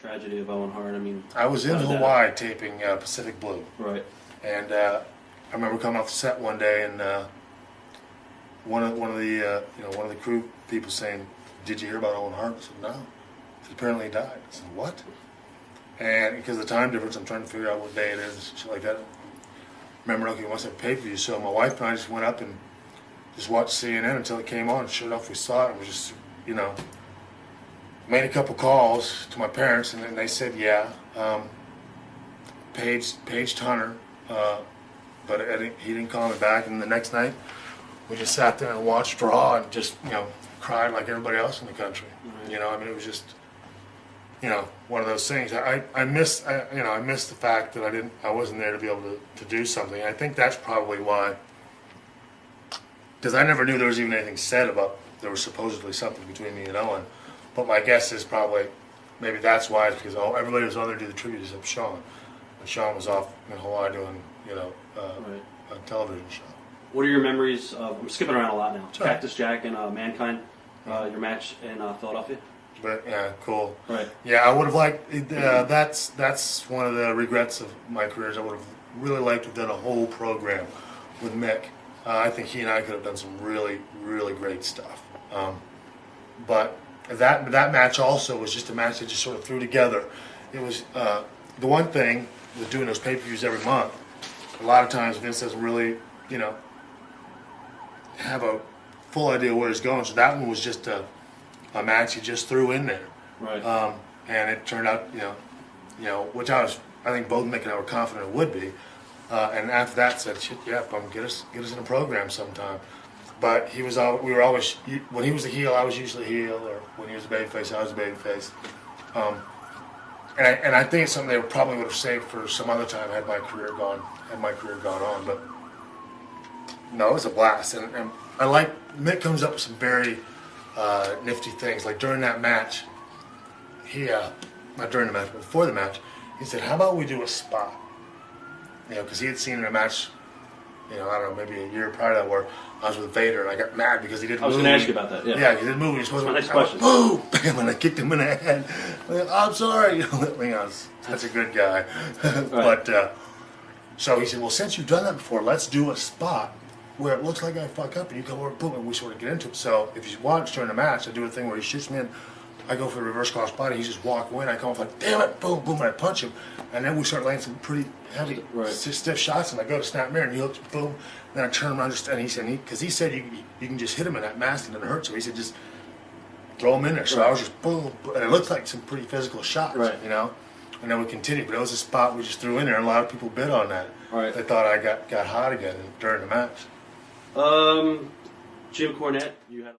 tragedy of Owen Hart? I mean, I was in Hawaii taping Pacific Blue. Right. And I remember coming off the set one day, and one of the crew people saying, "Did you hear about Owen Hart?" I said, "No." He apparently died. I said, "What?" And because of the time difference, I'm trying to figure out what day it is, shit like that. Remember, okay, once I pay-per-view, so my wife and I just went up and just watched CNN until it came on. Sure enough, we saw it, and we just, made a couple calls to my parents, and then they said, "Yeah, paged Hunter," but he didn't call me back. And the next night, we just sat there and watched Raw and just, cried like everybody else in the country. Right. I mean, it was just, one of those things. I miss the fact that I wasn't there to be able to do something. I think that's probably why, because I never knew there was even anything said about there was supposedly something between me and Owen. But my guess is probably maybe that's why, it's because everybody was on there to do the tribute except Shawn, and Shawn was off in Hawaii doing Right. a television show. What are your memories of? I'm skipping around a lot now. Sure. Cactus Jack and Mankind, your match in Philadelphia. But yeah, cool. Right. Yeah, I would have liked. That's one of the regrets of my career. Is I would have really liked to have done a whole program with Mick. I think he and I could have done some really, really great stuff. But that match also was just a match that just sort of threw together. It was the one thing with doing those pay-per-views every month. A lot of times Vince doesn't really, have a full idea where he's going. So that one was just a match he just threw in there. Right. And it turned out, which I think both Mick and I were confident it would be. And after that, said, "Shit, yeah, get us in a program sometime." But we were always, when he was the heel, I was usually heel, or when he was the babyface, I was the babyface. And I think it's something they probably would have saved for some other time had my career gone on. But no, it was a blast, and I like Mick comes up with some very nifty things. Like during that match, not during the match, but before the match, he said, "How about we do a spot?" Because he had seen in a match, I don't know, maybe a year prior to that, where I was with Vader, and I got mad because he didn't move. I was going to ask you about that, yeah. Yeah, he didn't move. He was supposed to next question. Boom! Bam! And I kicked him in the head. I'm sorry. I was such a good guy. Right. But, so he said, "Well, since you've done that before, let's do a spot where it looks like I fuck up, and you come over, boom, and we sort of get into it." So if you watch during the match, I do a thing where he shoots me in, I go for the reverse cross body, he just walk away, and I come off like, "Damn it," boom, boom, and I punch him. And then we start laying some pretty heavy, stiff shots, and I go to snap mirror, and he hooks, boom. Then I turn around, and he said, because he said you can just hit him in that mask and it hurts. So he said, just throw him in there. So I was just boom, and it looked like some pretty physical shots, right. And then we continued, but it was a spot we just threw in there, and a lot of people bid on that. Right. They thought I got hot again during the match. Jim Cornette, you had.